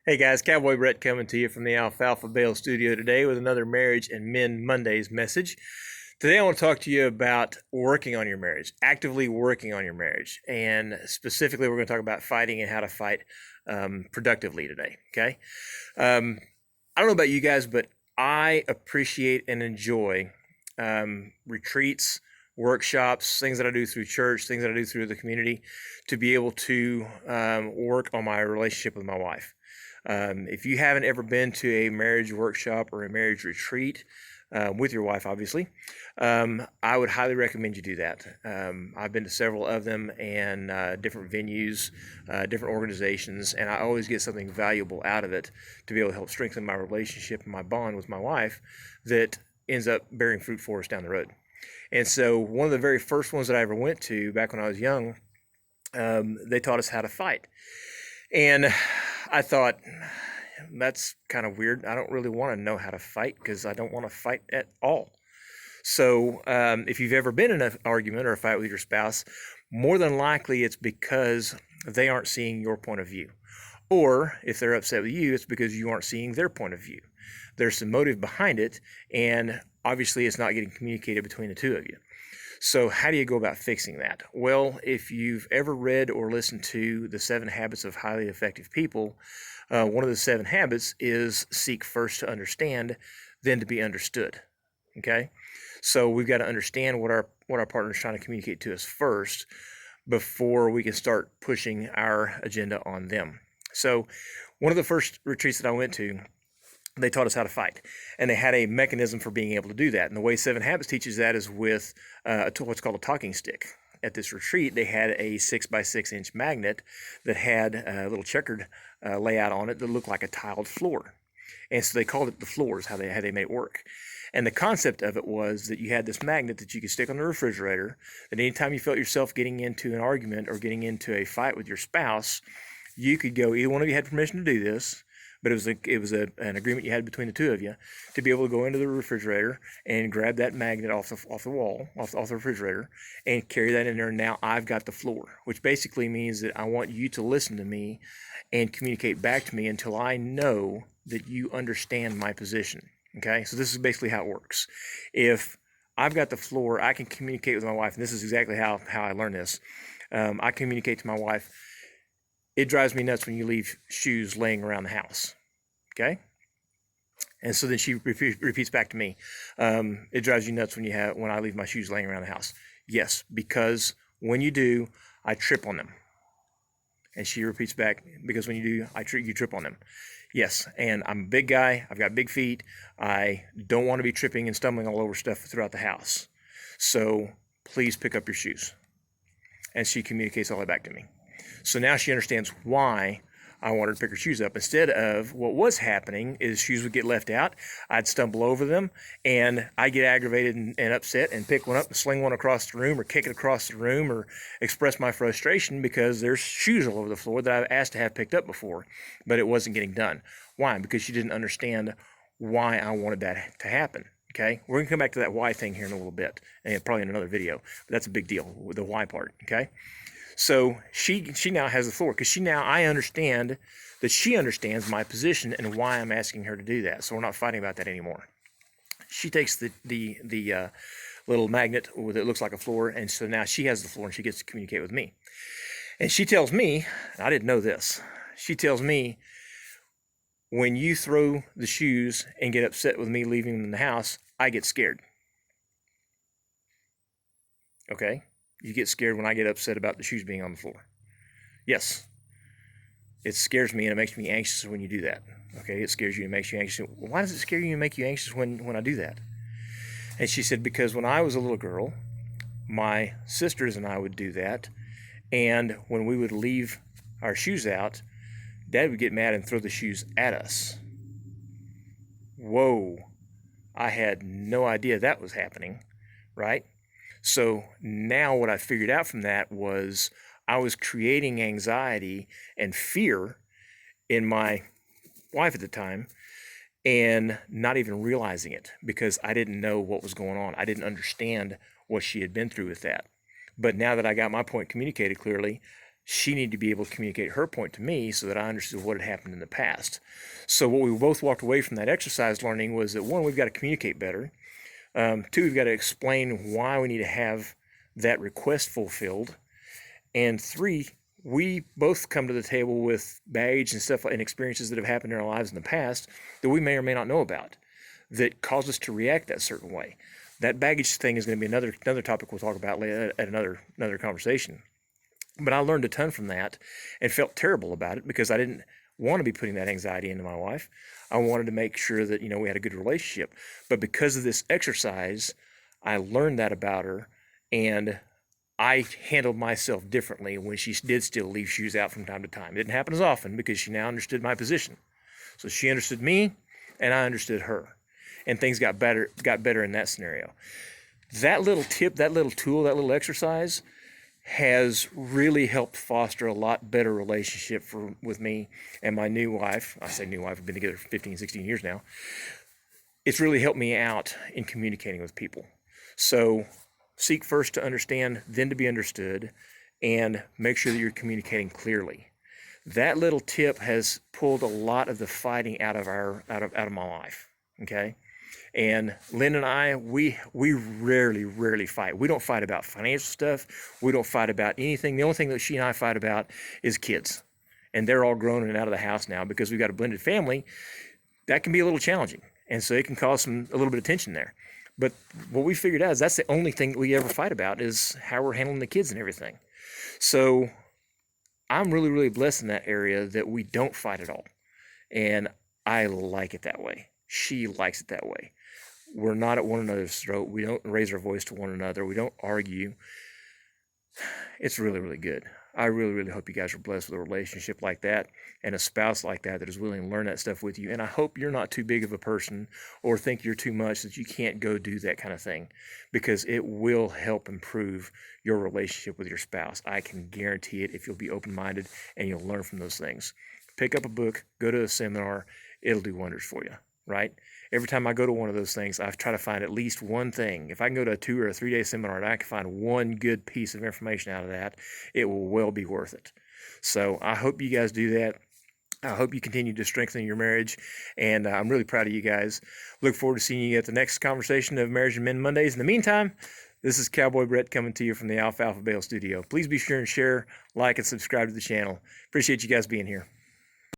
Hey guys, Cowboy Brett coming to you from the Alfalfa Bale studio today with another Marriage and Men Mondays message. Today I want to talk to you about working on your marriage, actively working on your marriage. And specifically, we're going to talk about fighting and how to fight productively today, okay? I don't know about you guys, but I appreciate and enjoy retreats, workshops, things that I do through church, things that I do through the community to be able to work on my relationship with my wife. If you haven't ever been to a marriage workshop or a marriage retreat with your wife, obviously, I would highly recommend you do that. I've been to several of them and different venues, different organizations, and I always get something valuable out of it to be able to help strengthen my relationship and my bond with my wife that ends up bearing fruit for us down the road. And so one of the very first ones that I ever went to back when I was young, they taught us how to fight. And I thought, that's kind of weird. I don't really want to know how to fight because I don't want to fight at all. So if you've ever been in an argument or a fight with your spouse, more than likely it's because they aren't seeing your point of view. Or if they're upset with you, it's because you aren't seeing their point of view. There's some motive behind it, and obviously it's not getting communicated between the two of you. So how do you go about fixing that? Well, if you've ever read or listened to The 7 Habits of Highly Effective People, one of the 7 habits is seek first to understand, then to be understood. Okay? So we've got to understand what our partner is trying to communicate to us first before we can start pushing our agenda on them. So one of the first retreats that I went to, they taught us how to fight, and they had a mechanism for being able to do that. And the way 7 Habits teaches that is with what's called a talking stick. At this retreat, they had a 6x6-inch magnet that had a little checkered layout on it that looked like a tiled floor. And so they called it the floors, how they made it work. And the concept of it was that you had this magnet that you could stick on the refrigerator, that anytime you felt yourself getting into an argument or getting into a fight with your spouse, you could go, either one of you had permission to do this, but it was an agreement you had between the two of you to be able to go into the refrigerator and grab that magnet off the wall, off the refrigerator, and carry that in there. And now I've got the floor, which basically means that I want you to listen to me and communicate back to me until I know that you understand my position. Okay, so this is basically how it works. If I've got the floor, I can communicate with my wife, and this is exactly how I learned this. I communicate to my wife, it drives me nuts when you leave shoes laying around the house, okay? And so then she repeats back to me, it drives you nuts when I leave my shoes laying around the house. Yes, because when you do, I trip on them. And she repeats back, because when you do, you trip on them. Yes, and I'm a big guy, I've got big feet, I don't want to be tripping and stumbling all over stuff throughout the house. So please pick up your shoes. And she communicates all that back to me. So now she understands why I wanted to pick her shoes up. Instead of what was happening is shoes would get left out, I'd stumble over them, and I'd get aggravated and upset and pick one up and sling one across the room or kick it across the room or express my frustration because there's shoes all over the floor that I've asked to have picked up before, but it wasn't getting done. Why? Because she didn't understand why I wanted that to happen. Okay? We're going to come back to that why thing here in a little bit, and probably in another video, but that's a big deal, the why part, okay? So she now has the floor because I understand that she understands my position and why I'm asking her to do that. So we're not fighting about that anymore. She takes the little magnet that looks like a floor, and so now she has the floor and she gets to communicate with me. And she tells me, I didn't know this, she tells me, when you throw the shoes and get upset with me leaving them in the house, I get scared. Okay? You get scared when I get upset about the shoes being on the floor. Yes. It scares me and it makes me anxious when you do that. Okay, it scares you and makes you anxious. Why does it scare you and make you anxious when I do that? And she said, because when I was a little girl, my sisters and I would do that, and when we would leave our shoes out, Dad would get mad and throw the shoes at us. Whoa. I had no idea that was happening, right? So now what I figured out from that was I was creating anxiety and fear in my wife at the time and not even realizing it because I didn't know what was going on. I didn't understand what she had been through with that. But now that I got my point communicated clearly, she needed to be able to communicate her point to me so that I understood what had happened in the past. So what we both walked away from that exercise learning was that, one, we've got to communicate better. Two, we've got to explain why we need to have that request fulfilled. And three, we both come to the table with baggage and stuff and experiences that have happened in our lives in the past that we may or may not know about that cause us to react that certain way. That baggage thing is going to be another topic we'll talk about later at another conversation. But I learned a ton from that and felt terrible about it because I didn't want to be putting that anxiety into my wife. I wanted to make sure that, we had a good relationship. But because of this exercise, I learned that about her, and I handled myself differently when she did still leave shoes out from time to time. It didn't happen as often because she now understood my position. So she understood me, and I understood her. And things got better in that scenario. That little tip, that little tool, that little exercise has really helped foster a lot better relationship with me and my new wife. I say new wife, we've been together for 15, 16 years now. It's really helped me out in communicating with people. So seek first to understand, then to be understood, and make sure that you're communicating clearly. That little tip has pulled a lot of the fighting out of my life. Okay. And Lynn and I, we rarely fight. We don't fight about financial stuff. We don't fight about anything. The only thing that she and I fight about is kids. And they're all grown and out of the house now because we've got a blended family. That can be a little challenging. And so it can cause a little bit of tension there. But what we figured out is that's the only thing that we ever fight about is how we're handling the kids and everything. So I'm really blessed in that area that we don't fight at all. And I like it that way. She likes it that way. We're not at one another's throat. We don't raise our voice to one another. We don't argue. It's really good. I really hope you guys are blessed with a relationship like that and a spouse like that is willing to learn that stuff with you. And I hope you're not too big of a person or think you're too much that you can't go do that kind of thing, because it will help improve your relationship with your spouse. I can guarantee it if you'll be open-minded and you'll learn from those things. Pick up a book, go to a seminar. It'll do wonders for you, right? Every time I go to one of those things, I try to find at least one thing. If I can go to a 2 or 3 day seminar and I can find one good piece of information out of that, it will well be worth it. So I hope you guys do that. I hope you continue to strengthen your marriage, and I'm really proud of you guys. Look forward to seeing you at the next conversation of Marriage and Men Mondays. In the meantime, this is Cowboy Brett coming to you from the Alfalfa Bale Studio. Please be sure and share, like, and subscribe to the channel. Appreciate you guys being here.